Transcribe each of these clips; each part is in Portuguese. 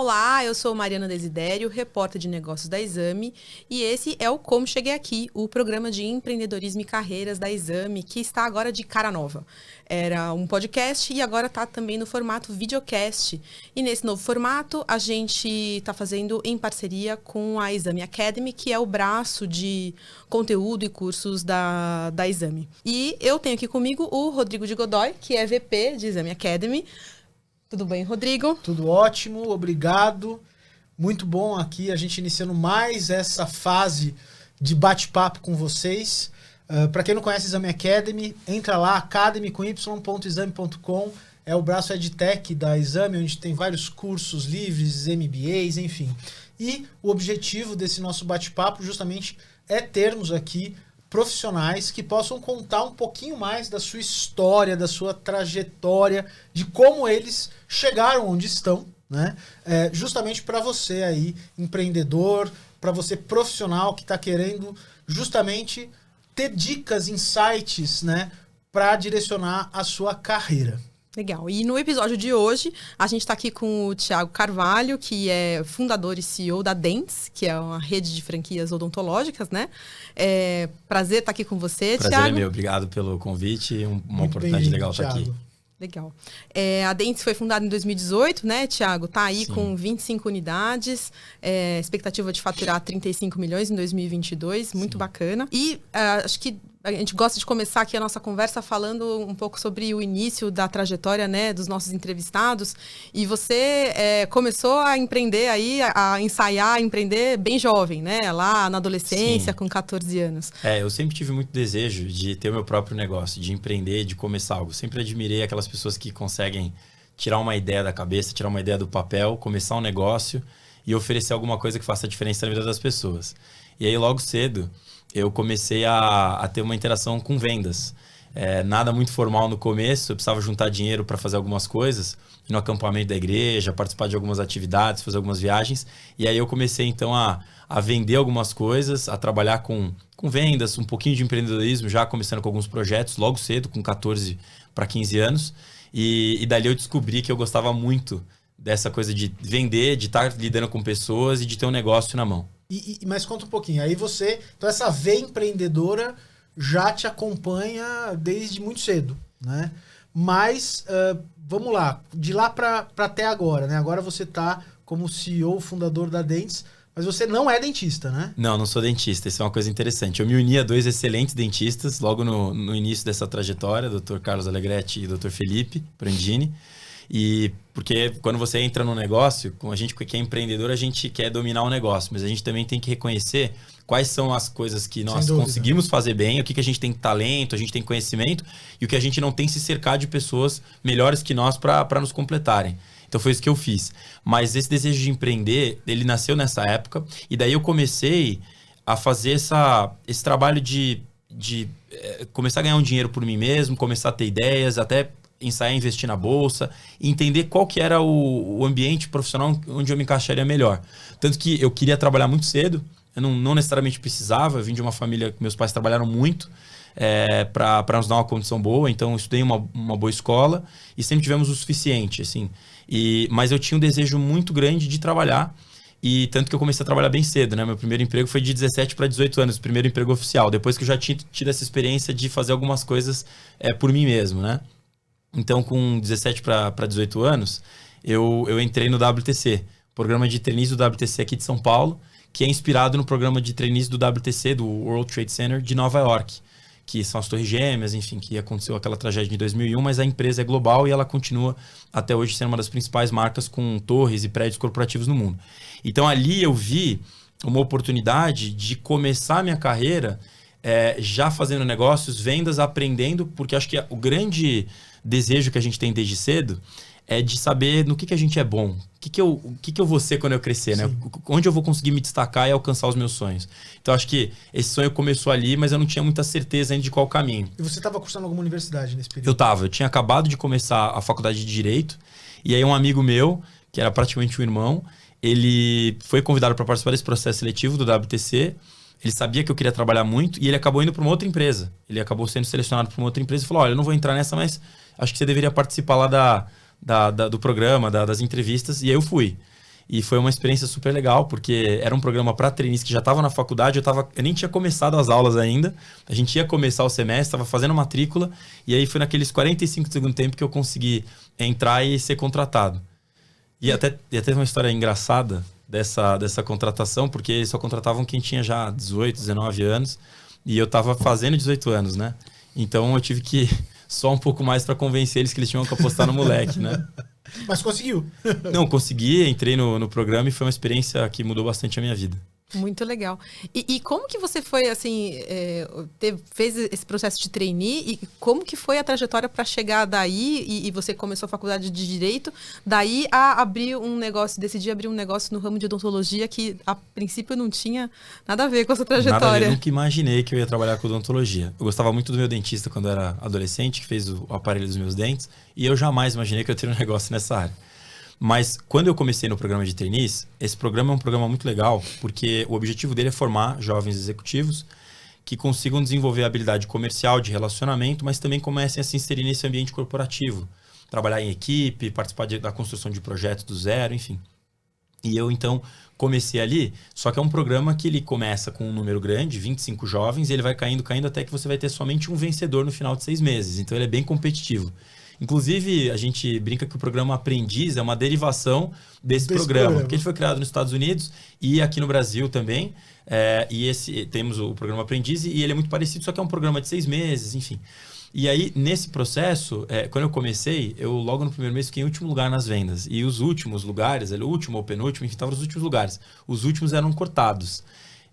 Olá, eu sou Mariana Desidério, repórter de negócios da Exame, e esse é o Como Cheguei Aqui, o programa de empreendedorismo e carreiras da Exame, que está agora de cara nova. Era um podcast e agora está também no formato videocast. E nesse novo formato, a gente está fazendo em parceria com a Exame Academy, que é o braço de conteúdo e cursos da Exame. E eu tenho aqui comigo o Rodrigo de Godoy, que é VP de Exame Academy. Tudo bem, Rodrigo? Tudo ótimo, obrigado. Muito bom aqui, a gente iniciando mais essa fase de bate-papo com vocês. Para quem não conhece Exame Academy, entra lá, academy.exame.com. É o braço EdTech da Exame, onde tem vários cursos livres, MBAs, enfim. E o objetivo desse nosso bate-papo justamente é termos aqui profissionais que possam contar um pouquinho mais da sua história, da sua trajetória, de como eles chegaram onde estão, né? Justamente para você aí, empreendedor, para você profissional que está querendo justamente ter dicas, insights, né, para direcionar a sua carreira. Legal. E no episódio de hoje, a gente está aqui com o Thiago Carvalho, que é fundador e CEO da Dentes, que é uma rede de franquias odontológicas, né? Prazer estar aqui com você, Prazer Thiago. É meu, obrigado pelo convite, uma Muito oportunidade legal estar aqui. Legal. A Dentes foi fundada em 2018, né, Thiago? Tá aí Sim. com 25 unidades, expectativa de faturar 35 milhões em 2022, muito bacana. E acho que a gente gosta de começar aqui a nossa conversa falando um pouco sobre o início da trajetória, né, dos nossos entrevistados. E você começou a empreender aí, a ensaiar, a empreender bem jovem, né? Lá na adolescência, Sim. com 14 anos. Eu sempre tive muito desejo de ter o meu próprio negócio, de empreender, de começar algo. Sempre admirei aquelas pessoas que conseguem tirar uma ideia da cabeça, tirar uma ideia do papel, começar um negócio e oferecer alguma coisa que faça diferença na vida das pessoas. E aí, logo cedo, eu comecei a ter uma interação com vendas. Nada muito formal no começo, eu precisava juntar dinheiro para fazer algumas coisas, ir no acampamento da igreja, participar de algumas atividades, fazer algumas viagens. E aí eu comecei então a vender algumas coisas, a trabalhar com vendas, um pouquinho de empreendedorismo, já começando com alguns projetos, logo cedo, com 14 para 15 anos. E dali eu descobri que eu gostava muito dessa coisa de vender, de estar lidando com pessoas e de ter um negócio na mão. Mas conta um pouquinho, aí você, então essa veia empreendedora já te acompanha desde muito cedo, né? Mas, vamos lá, de lá para até agora, né? Agora você tá como CEO, fundador da Dentes, mas você não é dentista, né? Não sou dentista, isso é uma coisa interessante. Eu me uni a dois excelentes dentistas logo no início dessa trajetória, Dr. Carlos Alegretti e Dr. Felipe Prandini. E porque quando você entra no negócio, com a gente que é empreendedor, a gente quer dominar o negócio, mas a gente também tem que reconhecer quais são as coisas que nós conseguimos fazer bem, o que a gente tem talento, a gente tem conhecimento e o que a gente não tem se cercar de pessoas melhores que nós para nos completarem. Então foi isso que eu fiz. Mas esse desejo de empreender, ele nasceu nessa época e daí eu comecei a fazer esse trabalho de começar a ganhar um dinheiro por mim mesmo, começar a ter ideias, até ensaiar a investir na bolsa, e entender qual que era o ambiente profissional onde eu me encaixaria melhor. Tanto que eu queria trabalhar muito cedo, eu não necessariamente precisava, eu vim de uma família que meus pais trabalharam muito para nos dar uma condição boa, então eu estudei uma boa escola e sempre tivemos o suficiente, assim. Mas eu tinha um desejo muito grande de trabalhar, e tanto que eu comecei a trabalhar bem cedo, né? Meu primeiro emprego foi de 17 para 18 anos, o primeiro emprego oficial, depois que eu já tinha tido essa experiência de fazer algumas coisas por mim mesmo, né? Então, com 17 para 18 anos, eu entrei no WTC, programa de trainees do WTC aqui de São Paulo, que é inspirado no programa de trainees do WTC, do World Trade Center de Nova York, que são as Torres Gêmeas, enfim, que aconteceu aquela tragédia em 2001, mas a empresa é global e ela continua até hoje sendo uma das principais marcas com torres e prédios corporativos no mundo. Então, ali eu vi uma oportunidade de começar a minha carreira já fazendo negócios, vendas, aprendendo, porque acho que o grande desejo que a gente tem desde cedo é de saber no que a gente é bom. O que eu vou ser quando eu crescer, né? Onde eu vou conseguir me destacar e alcançar os meus sonhos. Então, acho que esse sonho começou ali, mas eu não tinha muita certeza ainda de qual caminho. E você estava cursando alguma universidade nesse período? Eu tinha acabado de começar a faculdade de Direito, e aí um amigo meu, que era praticamente um irmão, ele foi convidado para participar desse processo seletivo do WTC. Ele sabia que eu queria trabalhar muito e ele acabou indo para uma outra empresa. Ele acabou sendo selecionado para uma outra empresa e falou, olha, eu não vou entrar nessa, mas acho que você deveria participar lá do programa, das entrevistas. E aí eu fui. E foi uma experiência super legal, porque era um programa para trainees que já estava na faculdade, eu nem tinha começado as aulas ainda. A gente ia começar o semestre, estava fazendo matrícula, e aí foi naqueles 45 do segundo tempo que eu consegui entrar e ser contratado. E até teve uma história engraçada dessa contratação, porque eles só contratavam quem tinha já 18, 19 anos, e eu estava fazendo 18 anos, né? Então eu tive que só um pouco mais para convencer eles que eles tinham que apostar no moleque, né? Mas conseguiu. Não, consegui, entrei no programa e foi uma experiência que mudou bastante a minha vida. Muito legal. E como que você foi, assim, fez esse processo de trainee e como que foi a trajetória para chegar daí e você começou a faculdade de Direito, daí a abrir um negócio, decidir abrir um negócio no ramo de odontologia que a princípio não tinha nada a ver com essa trajetória. Nada a ver, nunca imaginei que eu ia trabalhar com odontologia. Eu gostava muito do meu dentista quando eu era adolescente, que fez o aparelho dos meus dentes, e eu jamais imaginei que eu teria um negócio nessa área. Mas quando eu comecei no programa de trainees, esse programa é um programa muito legal, porque o objetivo dele é formar jovens executivos que consigam desenvolver a habilidade comercial, de relacionamento, mas também comecem a se inserir nesse ambiente corporativo. Trabalhar em equipe, participar da construção de projetos do zero, enfim. E eu, então, comecei ali, só que é um programa que ele começa com um número grande, 25 jovens, e ele vai caindo até que você vai ter somente um vencedor no final de 6 meses. Então, ele é bem competitivo. Inclusive, a gente brinca que o programa Aprendiz é uma derivação desse programa, porque ele foi criado nos Estados Unidos e aqui no Brasil também. Temos o programa Aprendiz e ele é muito parecido, só que é um programa de 6 meses, enfim. E aí, nesse processo, quando eu comecei, eu logo no primeiro mês fiquei em último lugar nas vendas. E os últimos lugares, o último ou penúltimo, enfim, estavam nos últimos lugares. Os últimos eram cortados.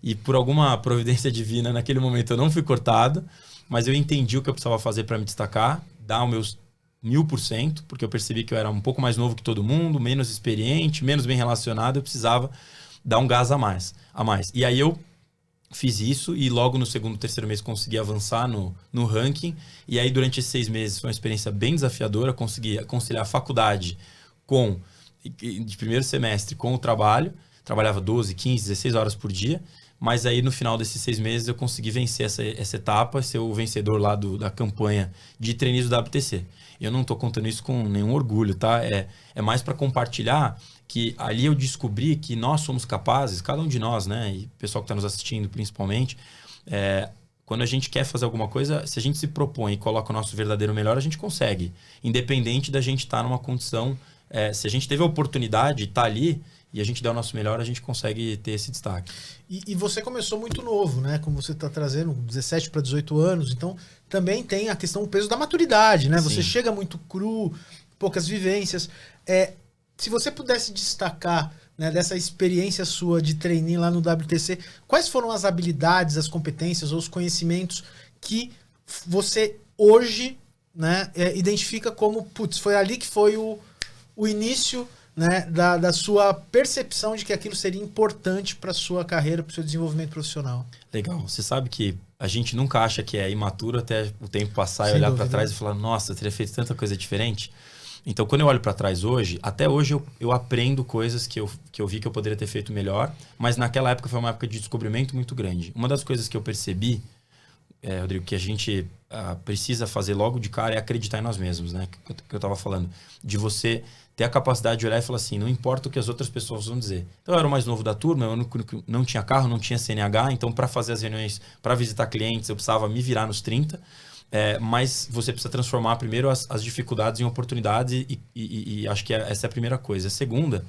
E por alguma providência divina, naquele momento eu não fui cortado, mas eu entendi o que eu precisava fazer para me destacar, dar os meus 1000%, porque eu percebi que eu era um pouco mais novo que todo mundo, menos experiente, menos bem relacionado, eu precisava dar um gás a mais. E aí eu fiz isso e logo no segundo, terceiro mês consegui avançar no ranking. E aí durante esses 6 meses foi uma experiência bem desafiadora, consegui conciliar a faculdade de primeiro semestre com o trabalho. Trabalhava 12, 15, 16 horas por dia. Mas aí no final desses 6 meses eu consegui vencer essa etapa, ser o vencedor lá da campanha de trainees do WTC. Eu não estou contando isso com nenhum orgulho, tá? É mais para compartilhar que ali eu descobri que nós somos capazes, cada um de nós, né? E o pessoal que está nos assistindo principalmente, quando a gente quer fazer alguma coisa, se a gente se propõe e coloca o nosso verdadeiro melhor, a gente consegue. Independente da gente estar numa condição... se a gente teve a oportunidade de estar ali e a gente der o nosso melhor, a gente consegue ter esse destaque. E você começou muito novo, né? Como você está trazendo, 17 para 18 anos, então também tem a questão, o peso da maturidade, né? Sim. Você chega muito cru, poucas vivências. Se você pudesse destacar, né, dessa experiência sua de trainee lá no WTC, quais foram as habilidades, as competências ou os conhecimentos que você hoje, né, identifica como, foi ali que foi o início, né, da sua percepção de que aquilo seria importante para a sua carreira, para o seu desenvolvimento profissional? Legal. Você sabe que a gente nunca acha que é imaturo até o tempo passar e olhar para trás e falar, nossa, eu teria feito tanta coisa diferente. Então, quando eu olho para trás hoje, até hoje eu aprendo coisas que eu vi que eu poderia ter feito melhor, mas naquela época foi uma época de descobrimento muito grande. Uma das coisas que eu percebi, Rodrigo, que a gente precisa fazer logo de cara é acreditar em nós mesmos, né? Que eu estava falando. De você ter a capacidade de olhar e falar assim, não importa o que as outras pessoas vão dizer. Então, eu era o mais novo da turma, eu não tinha carro, não tinha CNH, então para fazer as reuniões, para visitar clientes, eu precisava me virar nos 30. Mas você precisa transformar primeiro as dificuldades em oportunidades e acho que essa é a primeira coisa. A segunda,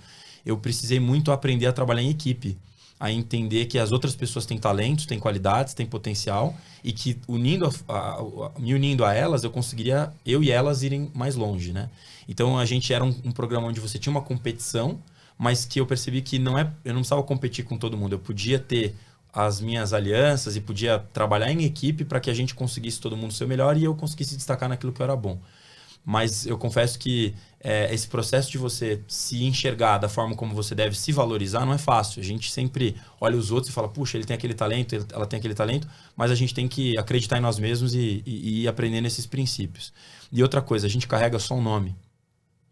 eu precisei muito aprender a trabalhar em equipe, a entender que as outras pessoas têm talentos, têm qualidades, têm potencial e que me unindo a elas, eu conseguiria, eu e elas, irem mais longe, né? Então, a gente era um programa onde você tinha uma competição, mas que eu percebi que eu não precisava competir com todo mundo. Eu podia ter as minhas alianças e podia trabalhar em equipe para que a gente conseguisse todo mundo ser o melhor e eu conseguisse destacar naquilo que eu era bom. Mas eu confesso que esse processo de você se enxergar da forma como você deve se valorizar não é fácil. A gente sempre olha os outros e fala, puxa, ele tem aquele talento, ela tem aquele talento, mas a gente tem que acreditar em nós mesmos e ir aprendendo esses princípios. E outra coisa, a gente carrega só um nome.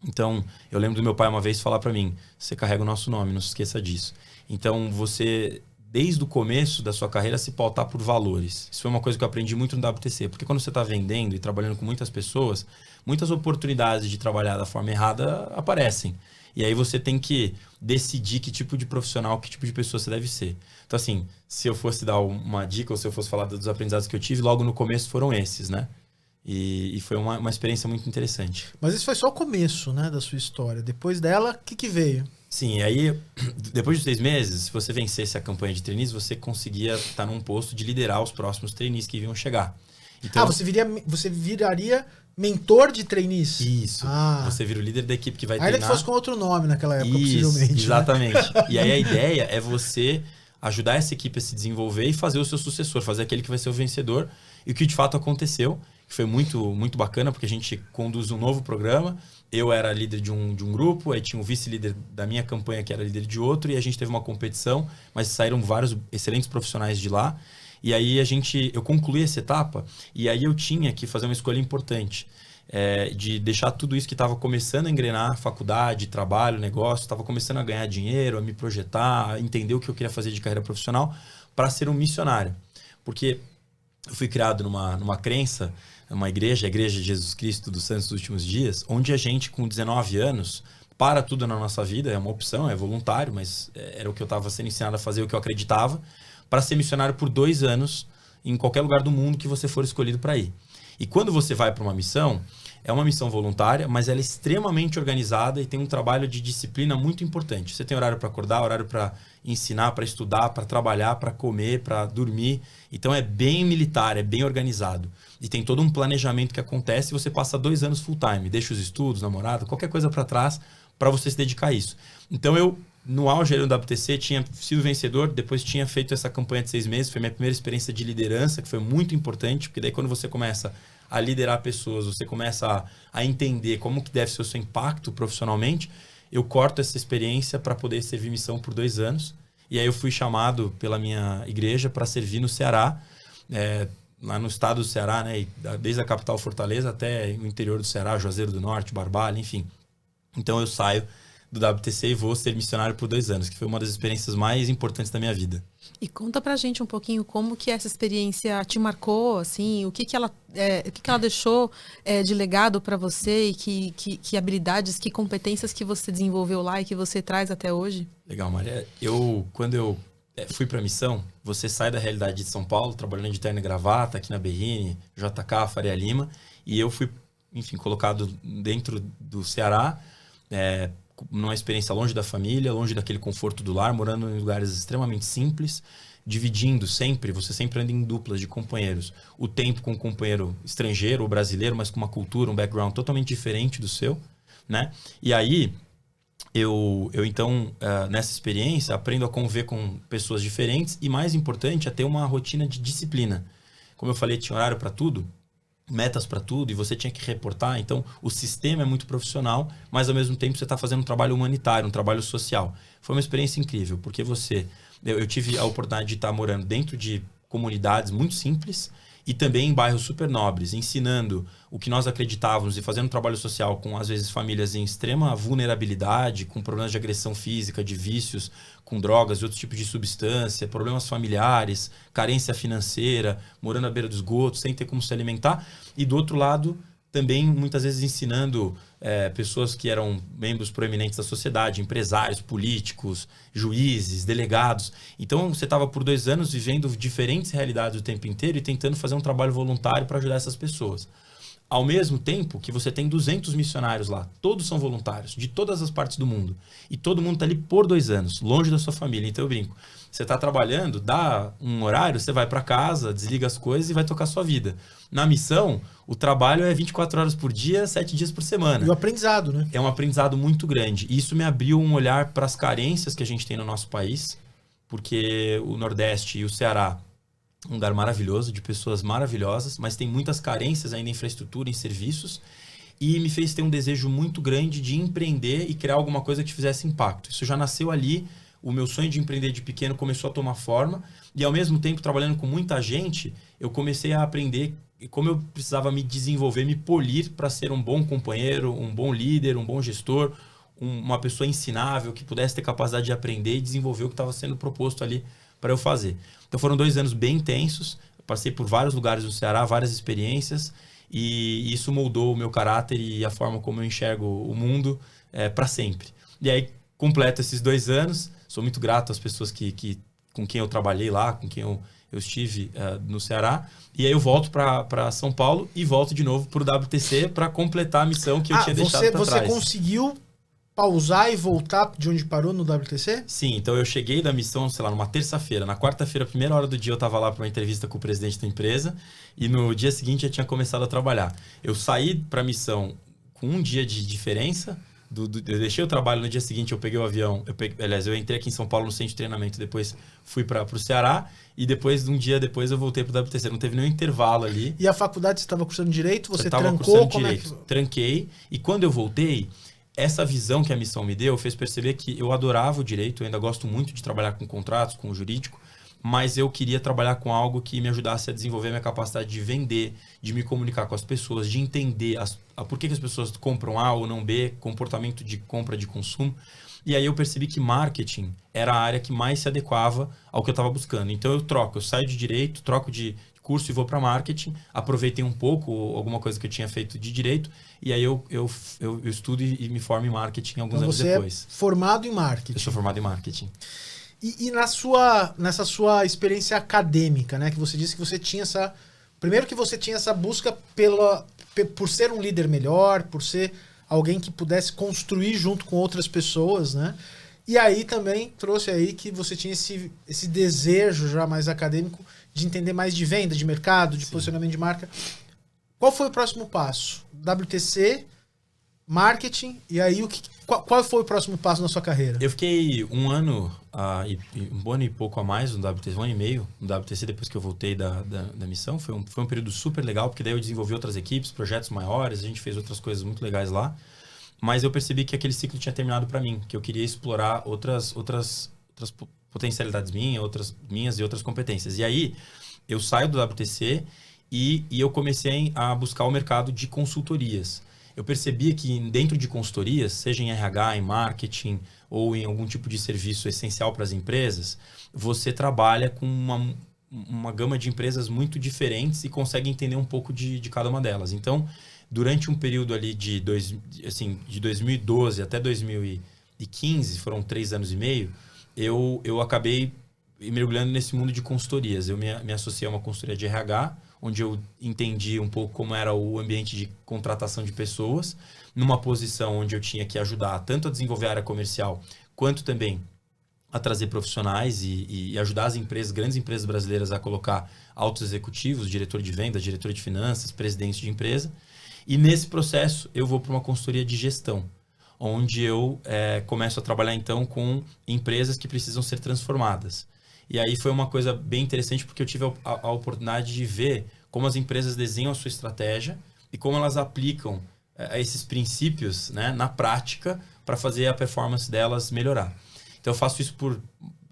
Então, eu lembro do meu pai uma vez falar para mim, você carrega o nosso nome, não se esqueça disso. Então, você, desde o começo da sua carreira, se pautar por valores. Isso foi uma coisa que eu aprendi muito no WTC, porque quando você está vendendo e trabalhando com muitas pessoas, muitas oportunidades de trabalhar da forma errada aparecem. E aí você tem que decidir que tipo de profissional, que tipo de pessoa você deve ser. Então, assim, se eu fosse dar uma dica ou se eu fosse falar dos aprendizados que eu tive, logo no começo foram esses, né? E foi uma experiência muito interessante. Mas isso foi só o começo, né, da sua história. Depois dela, o que veio? Sim, e aí, depois de 6 meses, se você vencesse a campanha de trainees, você conseguia estar num posto de liderar os próximos trainees que iam chegar. Então, você viraria mentor de trainees? Isso. Você vira o líder da equipe que vai treinar. Ainda que fosse com outro nome naquela época, possivelmente. Exatamente. Né? E aí a ideia é você ajudar essa equipe a se desenvolver e fazer o seu sucessor, fazer aquele que vai ser o vencedor. E o que de fato aconteceu, que foi muito, muito bacana, porque a gente conduz um novo programa. Eu era líder de um grupo, aí tinha um vice-líder da minha campanha que era líder de outro, e a gente teve uma competição, mas saíram vários excelentes profissionais de lá. E aí eu concluí essa etapa, e aí eu tinha que fazer uma escolha importante, de deixar tudo isso que estava começando a engrenar, faculdade, trabalho, negócio, estava começando a ganhar dinheiro, a me projetar, a entender o que eu queria fazer de carreira profissional, para ser um missionário. Porque eu fui criado numa crença, uma igreja, a Igreja de Jesus Cristo dos Santos dos Últimos Dias, onde a gente, com 19 anos, para tudo na nossa vida, é uma opção, é voluntário, mas era o que eu estava sendo ensinado a fazer, o que eu acreditava, para ser missionário por 2 anos em qualquer lugar do mundo que você for escolhido para ir. E quando você vai para uma missão, é uma missão voluntária, mas ela é extremamente organizada e tem um trabalho de disciplina muito importante. Você tem horário para acordar, horário para ensinar, para estudar, para trabalhar, para comer, para dormir. Então é bem militar, é bem organizado. E tem todo um planejamento que acontece e você passa 2 anos full time, deixa os estudos, namorado, qualquer coisa para trás para você se dedicar a isso. Então eu, no auge do WTC, tinha sido vencedor, depois tinha feito essa campanha de 6 meses, foi minha primeira experiência de liderança, que foi muito importante, porque daí quando você começa a liderar pessoas, você começa a entender como que deve ser o seu impacto profissionalmente, eu corto essa experiência para poder servir missão por 2 anos. E aí eu fui chamado pela minha igreja para servir no Ceará, lá no estado do Ceará, né? Desde a capital Fortaleza até o interior do Ceará, Juazeiro do Norte, Barbalha, enfim. Então eu saio do WTC e vou ser missionário por 2 anos, que foi uma das experiências mais importantes da minha vida. E conta pra gente um pouquinho como que essa experiência te marcou, assim, o que ela deixou de legado para você e que habilidades, que competências que você desenvolveu lá e que você traz até hoje? Legal, Maria. Quando eu fui pra missão, você sai da realidade de São Paulo, trabalhando de terno e gravata, aqui na Berrini, JK, Faria Lima, e eu fui, enfim, colocado dentro do Ceará, numa experiência longe da família, longe daquele conforto do lar, morando em lugares extremamente simples, dividindo sempre, você sempre anda em duplas de companheiros, o tempo com um companheiro estrangeiro ou brasileiro, mas com uma cultura, um background totalmente diferente do seu, né? E aí, eu então, nessa experiência, aprendo a conviver com pessoas diferentes e, mais importante, a ter uma rotina de disciplina. Como eu falei, tinha horário para tudo, metas para tudo, e você tinha que reportar. Então, o sistema é muito profissional, mas ao mesmo tempo você está fazendo um trabalho humanitário, um trabalho social. Foi uma experiência incrível, porque eu tive a oportunidade de estar morando dentro de comunidades muito simples e também em bairros super nobres, ensinando o que nós acreditávamos e fazendo um trabalho social com, às vezes, famílias em extrema vulnerabilidade, com problemas de agressão física, de vícios, com drogas e outros tipos de substância, problemas familiares, carência financeira, morando à beira do esgoto, sem ter como se alimentar. E do outro lado, também muitas vezes ensinando pessoas que eram membros proeminentes da sociedade, empresários, políticos, juízes, delegados. Então você estava por 2 anos vivendo diferentes realidades o tempo inteiro e tentando fazer um trabalho voluntário para ajudar essas pessoas. Ao mesmo tempo que você tem 200 missionários lá, todos são voluntários, de todas as partes do mundo. E todo mundo está ali por 2 anos, longe da sua família. Então eu brinco, você está trabalhando, dá um horário, você vai para casa, desliga as coisas e vai tocar sua vida. Na missão, o trabalho é 24 horas por dia, 7 dias por semana. E o aprendizado, né? É um aprendizado muito grande. E isso me abriu um olhar para as carências que a gente tem no nosso país, porque o Nordeste e o Ceará, um lugar maravilhoso, de pessoas maravilhosas, mas tem muitas carências ainda em infraestrutura, em serviços, e me fez ter um desejo muito grande de empreender e criar alguma coisa que fizesse impacto. Isso já nasceu ali, o meu sonho de empreender de pequeno começou a tomar forma, e ao mesmo tempo, trabalhando com muita gente, eu comecei a aprender como eu precisava me desenvolver, me polir para ser um bom companheiro, um bom líder, um bom gestor, uma pessoa ensinável, que pudesse ter capacidade de aprender e desenvolver o que estava sendo proposto ali para eu fazer. Então foram 2 anos bem intensos, passei por vários lugares do Ceará, várias experiências, e isso moldou o meu caráter e a forma como eu enxergo o mundo para sempre. E aí, completo esses 2 anos. Sou muito grato às pessoas com quem eu trabalhei lá, com quem eu estive no Ceará. E aí eu volto para São Paulo e volto de novo para o WTC para completar a missão que eu tinha deixado para trás. Você conseguiu pausar e voltar de onde parou no WTC? Sim, então eu cheguei da missão, sei lá, numa terça-feira. Na quarta-feira, primeira hora do dia, eu estava lá para uma entrevista com o presidente da empresa e no dia seguinte eu tinha começado a trabalhar. Eu saí para a missão com um dia de diferença. Eu deixei o trabalho no dia seguinte, eu peguei o avião. Eu entrei aqui em São Paulo no centro de treinamento, depois fui para o Ceará e depois, um dia depois, eu voltei para o WTC. Não teve nenhum intervalo ali. E a faculdade, você estava cursando Direito? Você trancou? Tranquei. E quando eu voltei, essa visão que a missão me deu fez perceber que eu adorava o direito, eu ainda gosto muito de trabalhar com contratos, com o jurídico, mas eu queria trabalhar com algo que me ajudasse a desenvolver minha capacidade de vender, de me comunicar com as pessoas, de entender por que as pessoas compram A ou não B, comportamento de compra, de consumo. E aí eu percebi que marketing era a área que mais se adequava ao que eu estava buscando. Então eu saio de direito, troco de curso e vou para marketing, aproveitei um pouco alguma coisa que eu tinha feito de direito, e aí eu estudo e me formo em marketing alguns anos depois. Você é formado em marketing. Eu sou formado em marketing. E nessa sua experiência acadêmica, né? Que você disse que você tinha essa... Primeiro que você tinha essa busca por ser um líder melhor, por ser alguém que pudesse construir junto com outras pessoas, né? E aí também trouxe aí que você tinha esse desejo já mais acadêmico de entender mais de venda, de mercado, de posicionamento de marca. Qual foi o próximo passo? WTC, marketing, e aí qual foi o próximo passo na sua carreira? Eu fiquei um ano e pouco a mais no WTC, 1 ano e meio no WTC depois que eu voltei da missão. Foi um período super legal, porque daí eu desenvolvi outras equipes, projetos maiores, a gente fez outras coisas muito legais lá. Mas eu percebi que aquele ciclo tinha terminado para mim, que eu queria explorar outras potencialidades minhas e outras competências. E aí eu saio do WTC e eu comecei a buscar o mercado de consultorias. Eu percebia que dentro de consultorias, seja em RH, em marketing ou em algum tipo de serviço essencial para as empresas, você trabalha com uma gama de empresas muito diferentes e consegue entender um pouco de cada uma delas. Então, durante um período ali de 2012 até 2015, foram 3 anos e meio, eu acabei mergulhando nesse mundo de consultorias. Eu me associei a uma consultoria de RH, onde eu entendi um pouco como era o ambiente de contratação de pessoas, numa posição onde eu tinha que ajudar tanto a desenvolver a área comercial, quanto também a trazer profissionais e ajudar as empresas, grandes empresas brasileiras a colocar altos executivos, diretor de vendas, diretor de finanças, presidente de empresa. E nesse processo eu vou para uma consultoria de gestão, onde eu começo a trabalhar então com empresas que precisam ser transformadas. E aí foi uma coisa bem interessante, porque eu tive a oportunidade de ver como as empresas desenham a sua estratégia e como elas aplicam esses princípios, né, na prática para fazer a performance delas melhorar. Então eu faço isso por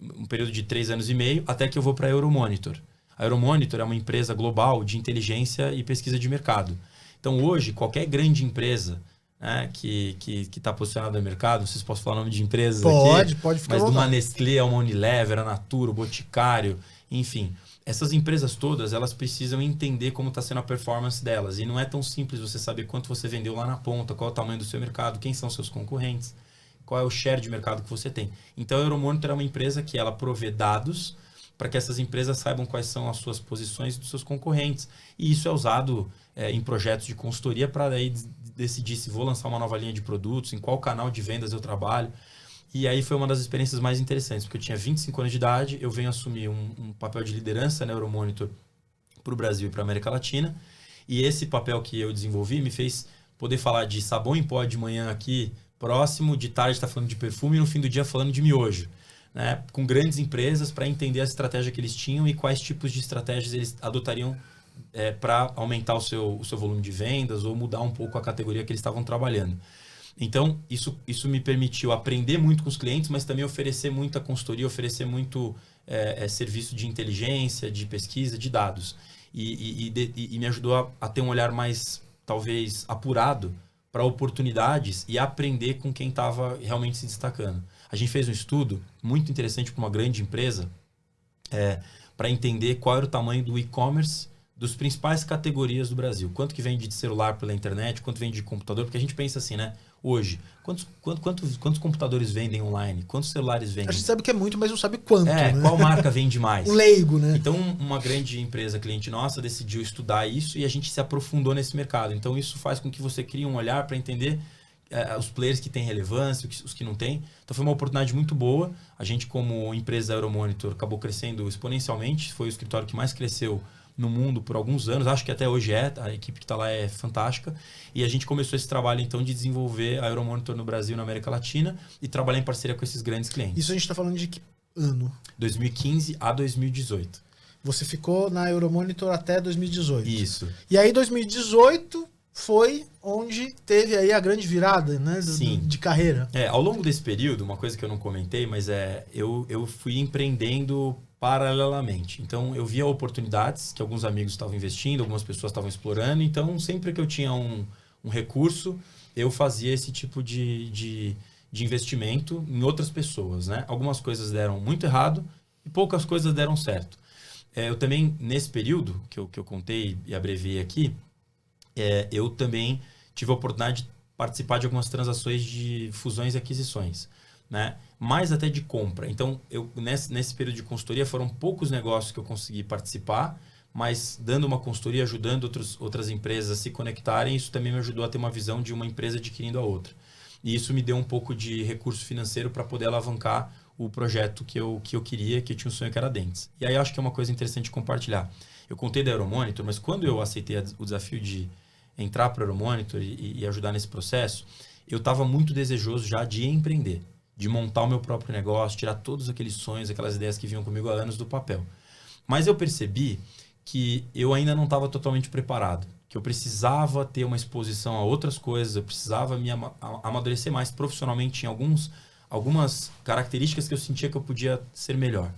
um período de 3 anos e meio, até que eu vou para a Euromonitor. A Euromonitor é uma empresa global de inteligência e pesquisa de mercado. Então hoje, qualquer grande empresa, né, que está posicionada no mercado, não sei se posso falar o nome de empresas aqui. Pode ficar. Mas de uma Nestlé, uma Unilever, a Natura, o Boticário, enfim. Essas empresas todas, elas precisam entender como está sendo a performance delas. E não é tão simples você saber quanto você vendeu lá na ponta, qual é o tamanho do seu mercado, quem são seus concorrentes, qual é o share de mercado que você tem. Então a Euromonitor é uma empresa que ela provê dados para que essas empresas saibam quais são as suas posições dos seus concorrentes. E isso é usado em projetos de consultoria para daí decidir se vou lançar uma nova linha de produtos, em qual canal de vendas eu trabalho. E aí foi uma das experiências mais interessantes, porque eu tinha 25 anos de idade, eu venho assumir um papel de liderança na Euromonitor para o Brasil e para a América Latina. E esse papel que eu desenvolvi me fez poder falar de sabão em pó de manhã aqui próximo, de tarde está falando de perfume e no fim do dia falando de miojo. Né, com grandes empresas para entender a estratégia que eles tinham e quais tipos de estratégias eles adotariam para aumentar o seu volume de vendas ou mudar um pouco a categoria que eles estavam trabalhando. Então, isso me permitiu aprender muito com os clientes, mas também oferecer muita consultoria, oferecer muito serviço de inteligência, de pesquisa, de dados. E me ajudou a ter um olhar mais, talvez, apurado para oportunidades e aprender com quem estava realmente se destacando. A gente fez um estudo muito interessante para uma grande empresa para entender qual era o tamanho do e-commerce dos principais categorias do Brasil. Quanto que vende de celular pela internet, quanto vende de computador, porque a gente pensa assim, né? Hoje, quantos computadores vendem online? Quantos celulares vendem? A gente sabe que é muito, mas não sabe quanto, né? Qual marca vende mais? O leigo, né? Então, uma grande empresa cliente nossa decidiu estudar isso e a gente se aprofundou nesse mercado. Então, isso faz com que você crie um olhar para entender os players que têm relevância, os que não têm. Então, foi uma oportunidade muito boa. A gente, como empresa Euromonitor, acabou crescendo exponencialmente. Foi o escritório que mais cresceu no mundo por alguns anos. Acho que até hoje a equipe que está lá é fantástica. E a gente começou esse trabalho, então, de desenvolver a Euromonitor no Brasil e na América Latina e trabalhar em parceria com esses grandes clientes. Isso a gente está falando de que ano? 2015 a 2018. Você ficou na Euromonitor até 2018. Isso. E aí, 2018 foi onde teve aí a grande virada, né, de carreira. Ao longo desse período, uma coisa que eu não comentei, mas eu fui empreendendo paralelamente. Então, eu via oportunidades que alguns amigos estavam investindo, algumas pessoas estavam explorando. Então, sempre que eu tinha um recurso, eu fazia esse tipo de investimento em outras pessoas, né? Algumas coisas deram muito errado e poucas coisas deram certo. Eu também, nesse período que eu contei e abreviei aqui, eu também tive a oportunidade de participar de algumas transações de fusões e aquisições, né? Mais até de compra. Então, nesse período de consultoria, foram poucos negócios que eu consegui participar, mas dando uma consultoria, ajudando outras empresas a se conectarem, isso também me ajudou a ter uma visão de uma empresa adquirindo a outra. E isso me deu um pouco de recurso financeiro para poder alavancar o projeto que eu queria, que eu tinha um sonho que era Dentes. E aí eu acho que é uma coisa interessante de compartilhar. Eu contei da Euromonitor, mas quando eu aceitei o desafio de entrar para a Euromonitor e ajudar nesse processo, eu estava muito desejoso já de empreender, de montar o meu próprio negócio, tirar todos aqueles sonhos, aquelas ideias que vinham comigo há anos do papel. Mas eu percebi que eu ainda não estava totalmente preparado, que eu precisava ter uma exposição a outras coisas, eu precisava me amadurecer mais profissionalmente em algumas características que eu sentia que eu podia ser melhor.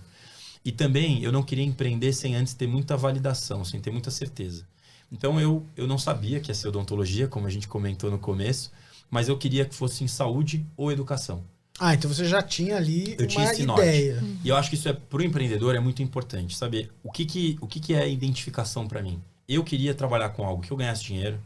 E também eu não queria empreender sem antes ter muita validação, sem ter muita certeza. Então eu não sabia que ia ser odontologia, como a gente comentou no começo, mas eu queria que fosse em saúde ou educação. Ah, então você já tinha ali uma ideia. Norte. E eu acho que isso para o empreendedor é muito importante, saber o que é identificação para mim. Eu queria trabalhar com algo que eu ganhasse dinheiro,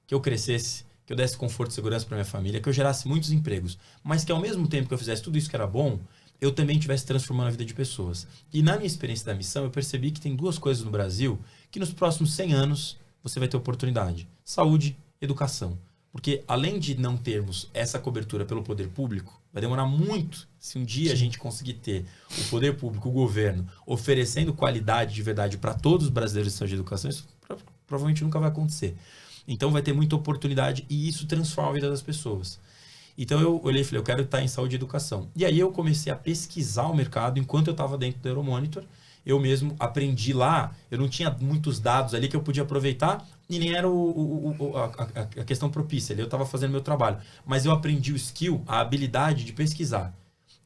que eu crescesse, que eu desse conforto e segurança para minha família, que eu gerasse muitos empregos, mas que ao mesmo tempo que eu fizesse tudo isso que era bom, eu também estivesse transformando a vida de pessoas. E na minha experiência da missão, eu percebi que tem duas coisas no Brasil que nos próximos 100 anos você vai ter oportunidade. Saúde, educação. Porque além de não termos essa cobertura pelo poder público, vai demorar muito se um dia a gente conseguir ter o poder público, o governo, oferecendo qualidade de verdade para todos os brasileiros de saúde e educação, isso provavelmente nunca vai acontecer. Então vai ter muita oportunidade e isso transforma a vida das pessoas. Então eu olhei e falei, eu quero estar em saúde e educação. E aí eu comecei a pesquisar o mercado enquanto eu estava dentro do Euromonitor. Eu mesmo aprendi lá, eu não tinha muitos dados ali que eu podia aproveitar e nem era a questão propícia, ali eu estava fazendo meu trabalho. Mas eu aprendi o skill, a habilidade de pesquisar,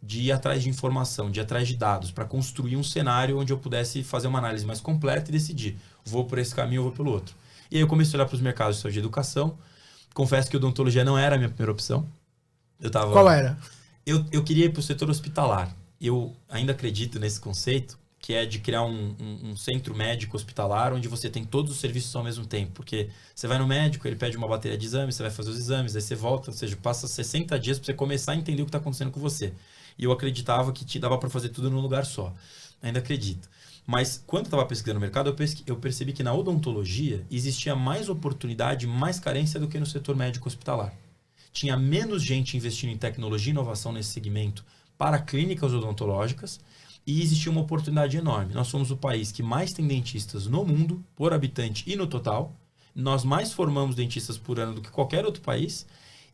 de ir atrás de informação, de ir atrás de dados, para construir um cenário onde eu pudesse fazer uma análise mais completa e decidir, vou por esse caminho ou vou pelo outro. E aí eu comecei a olhar para os mercados de saúde e educação. Confesso que odontologia não era a minha primeira opção. Qual era? Eu queria ir para o setor hospitalar. Eu ainda acredito nesse conceito, que é de criar um centro médico hospitalar onde você tem todos os serviços ao mesmo tempo. Porque você vai no médico, ele pede uma bateria de exames, você vai fazer os exames, aí você volta, ou seja, passa 60 dias para você começar a entender o que está acontecendo com você. E eu acreditava que dava para fazer tudo num lugar só. Ainda acredito. Mas quando eu estava pesquisando no mercado, eu percebi que na odontologia existia mais oportunidade, mais carência do que no setor médico hospitalar. Tinha menos gente investindo em tecnologia e inovação nesse segmento para clínicas odontológicas e existia uma oportunidade enorme. Nós somos o país que mais tem dentistas no mundo, por habitante e no total. Nós mais formamos dentistas por ano do que qualquer outro país.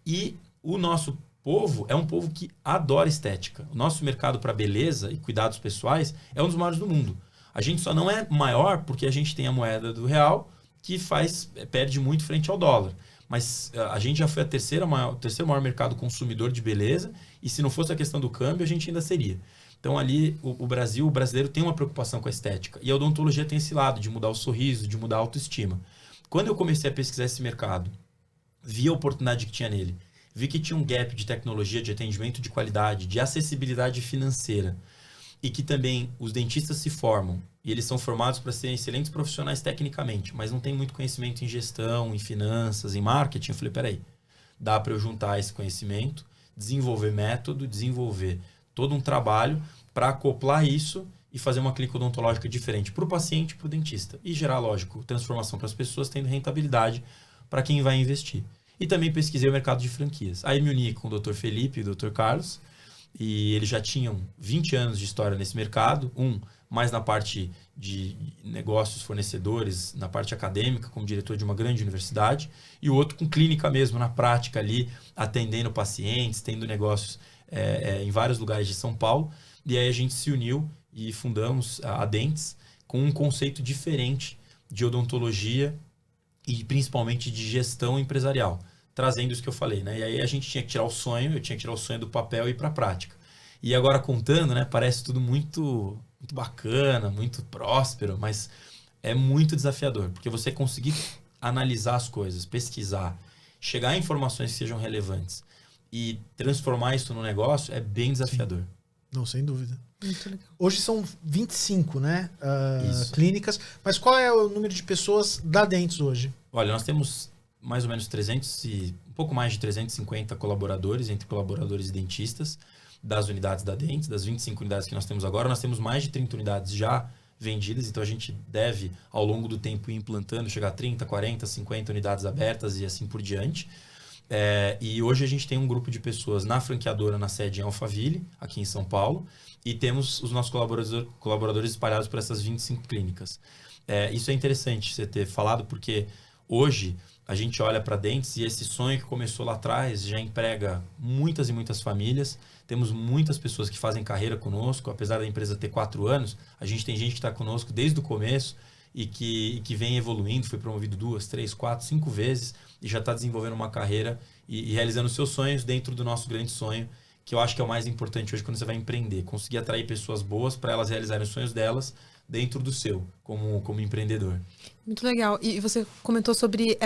E o nosso povo é um povo que adora estética. O nosso mercado para beleza e cuidados pessoais é um dos maiores do mundo. A gente só não é maior porque a gente tem a moeda do real que perde muito frente ao dólar. Mas a gente já foi o terceiro maior mercado consumidor de beleza e se não fosse a questão do câmbio, a gente ainda seria. Então ali o brasileiro tem uma preocupação com a estética. E a odontologia tem esse lado de mudar o sorriso, de mudar a autoestima. Quando eu comecei a pesquisar esse mercado, vi a oportunidade que tinha nele, vi que tinha um gap de tecnologia, de atendimento de qualidade, de acessibilidade financeira. E que também os dentistas se formam. E eles são formados para serem excelentes profissionais tecnicamente, mas não tem muito conhecimento em gestão, em finanças, em marketing. Eu falei, peraí, dá para eu juntar esse conhecimento, desenvolver método, desenvolver todo um trabalho para acoplar isso e fazer uma clínica odontológica diferente para o paciente e para o dentista. E gerar, lógico, transformação para as pessoas, tendo rentabilidade para quem vai investir. E também pesquisei o mercado de franquias. Aí me uni com o Dr. Felipe e o Dr. Carlos, e eles já tinham 20 anos de história nesse mercado, mais na parte de negócios, fornecedores, na parte acadêmica, como diretor de uma grande universidade, e o outro com clínica mesmo, na prática ali, atendendo pacientes, tendo negócios em vários lugares de São Paulo. E aí a gente se uniu e fundamos a Dentes com um conceito diferente de odontologia e principalmente de gestão empresarial, trazendo isso que eu falei, né? E aí a gente tinha que tirar o sonho, eu tinha que tirar o sonho do papel e ir para a prática. E agora contando, né, parece tudo muito bacana, muito próspero, mas é muito desafiador, porque você conseguir analisar as coisas, pesquisar, chegar a informações que sejam relevantes e transformar isso no negócio é bem desafiador. Não, sem dúvida. Muito legal. Hoje são 25, né? Isso. Clínicas. Mas qual é o número de pessoas da Dentes hoje? Olha, nós temos mais ou menos um pouco mais de 350 colaboradores, entre colaboradores e dentistas, das unidades da Dentes, das 25 unidades que nós temos agora. Nós temos mais de 30 unidades já vendidas, então a gente deve, ao longo do tempo, ir implantando, chegar a 30, 40, 50 unidades abertas e assim por diante. E hoje a gente tem um grupo de pessoas na franqueadora, na sede em Alphaville, aqui em São Paulo, e temos os nossos colaboradores espalhados por essas 25 clínicas. Isso é interessante você ter falado, porque hoje a gente olha para Dentes e esse sonho que começou lá atrás já emprega muitas e muitas famílias. Temos muitas pessoas que fazem carreira conosco, apesar da empresa ter 4 anos, a gente tem gente que está conosco desde o começo e que vem evoluindo, foi promovido 2, 3, 4, 5 vezes e já está desenvolvendo uma carreira e realizando seus sonhos dentro do nosso grande sonho, que eu acho que é o mais importante hoje quando você vai empreender. Conseguir atrair pessoas boas para elas realizarem os sonhos delas dentro do seu, como empreendedor. Muito legal. E você comentou sobre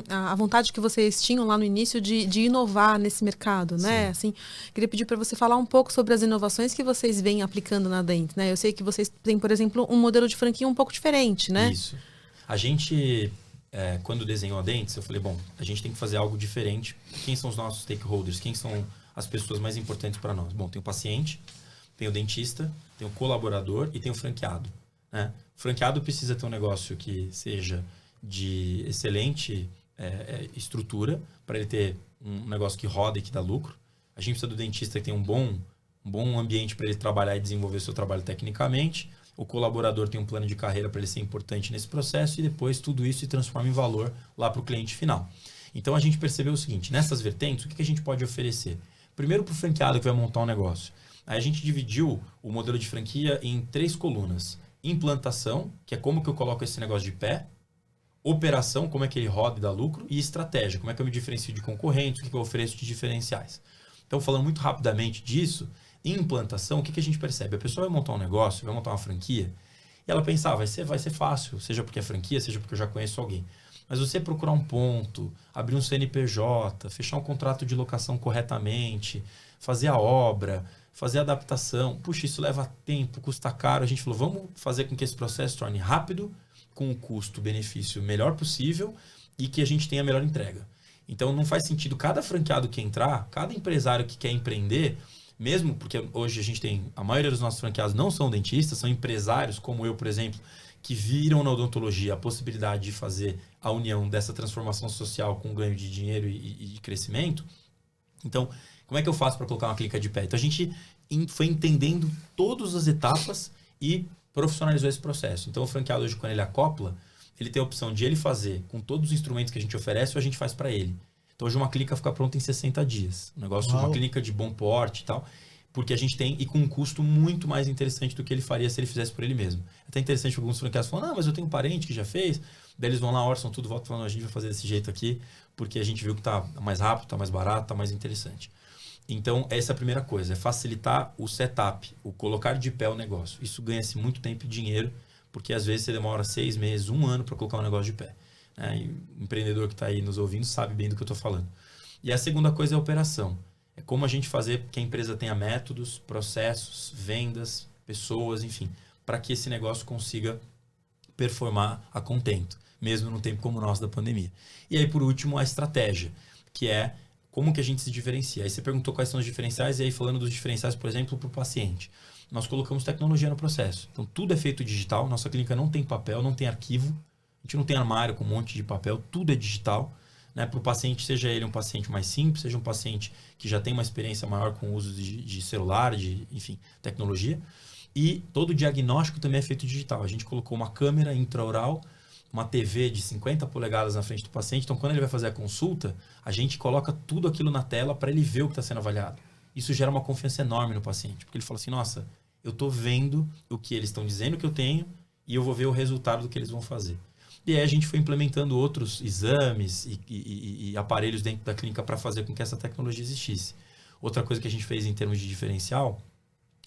a vontade que vocês tinham lá no início de inovar nesse mercado, né? Assim, queria pedir para você falar um pouco sobre as inovações que vocês vêm aplicando na Dentes, né? Eu sei que vocês têm, por exemplo, um modelo de franquia um pouco diferente, né? Isso. A gente, quando desenhou a Dentes, eu falei, bom, a gente tem que fazer algo diferente. Quem são os nossos stakeholders? Quem são as pessoas mais importantes para nós? Bom, tem o paciente, tem o dentista, tem o colaborador e tem o franqueado, né? O franqueado precisa ter um negócio que seja de excelente estrutura, para ele ter um negócio que roda e que dá lucro. A gente precisa do dentista que tem um bom ambiente para ele trabalhar e desenvolver o seu trabalho tecnicamente. O colaborador tem um plano de carreira para ele ser importante nesse processo e depois tudo isso se transforma em valor lá para o cliente final. Então a gente percebeu o seguinte, nessas vertentes, o que a gente pode oferecer? Primeiro para o franqueado que vai montar um negócio. Aí a gente dividiu o modelo de franquia em 3 colunas. Implantação, que é como que eu coloco esse negócio de pé. Operação, como é que ele roda e dá lucro. E estratégia, como é que eu me diferencio de concorrentes, o que eu ofereço de diferenciais. Então, falando muito rapidamente disso, em implantação, o que a gente percebe? A pessoa vai montar um negócio, vai montar uma franquia, e ela pensa, vai ser fácil, seja porque é franquia, seja porque eu já conheço alguém. Mas você procurar um ponto, abrir um CNPJ, fechar um contrato de locação corretamente, fazer a obra, fazer a adaptação, puxa, isso leva tempo, custa caro. A gente falou, vamos fazer com que esse processo se torne rápido, com o custo-benefício melhor possível e que a gente tenha a melhor entrega. Então não faz sentido cada franqueado que entrar, cada empresário que quer empreender, mesmo porque hoje a gente tem, a maioria dos nossos franqueados não são dentistas, são empresários como eu, por exemplo, que viram na odontologia a possibilidade de fazer a união dessa transformação social com ganho de dinheiro e de crescimento. Então, como é que eu faço para colocar uma clínica de pé? Então, a gente foi entendendo todas as etapas e profissionalizou esse processo. Então, o franqueado hoje, quando ele acopla, ele tem a opção de ele fazer com todos os instrumentos que a gente oferece ou a gente faz para ele. Então, hoje uma clínica fica pronta em 60 dias. Um negócio, uma clínica de bom porte e tal, porque a gente tem, e com um custo muito mais interessante do que ele faria se ele fizesse por ele mesmo. É até interessante que alguns franqueados falam, mas eu tenho um parente que já fez. Daí eles vão lá, orçam tudo, voltam falando, a gente vai fazer desse jeito aqui, porque a gente viu que tá mais rápido, tá mais barato, tá mais interessante. Então, essa é a primeira coisa, é facilitar o setup, o colocar de pé o negócio. Isso ganha-se muito tempo e dinheiro, porque às vezes você demora 6 meses, 1 ano para colocar um negócio de pé. Né? E o empreendedor que está aí nos ouvindo sabe bem do que eu estou falando. E a segunda coisa é a operação. É como a gente fazer que a empresa tenha métodos, processos, vendas, pessoas, enfim, para que esse negócio consiga performar a contento, mesmo num tempo como o nosso da pandemia. E aí, por último, a estratégia. que é como que a gente se diferencia. Aí você perguntou quais são os diferenciais, e aí falando dos diferenciais, por exemplo, para o paciente. Nós colocamos tecnologia no processo. Então, tudo é feito digital. Nossa clínica não tem papel, não tem arquivo. A gente não tem armário com um monte de papel. Tudo é digital. Né? Para o paciente, seja ele um paciente mais simples, seja um paciente que já tem uma experiência maior com o uso de celular, enfim, tecnologia. E todo o diagnóstico também é feito digital. A gente colocou uma câmera intraoral, uma TV de 50 polegadas na frente do paciente. Então, quando ele vai fazer a consulta, a gente coloca tudo aquilo na tela para ele ver o que está sendo avaliado. Isso gera uma confiança enorme no paciente, porque ele fala assim, nossa, eu estou vendo o que eles estão dizendo que eu tenho e eu vou ver o resultado do que eles vão fazer. E aí a gente foi implementando outros exames e aparelhos dentro da clínica para fazer com que essa tecnologia existisse. Outra coisa que a gente fez em termos de diferencial,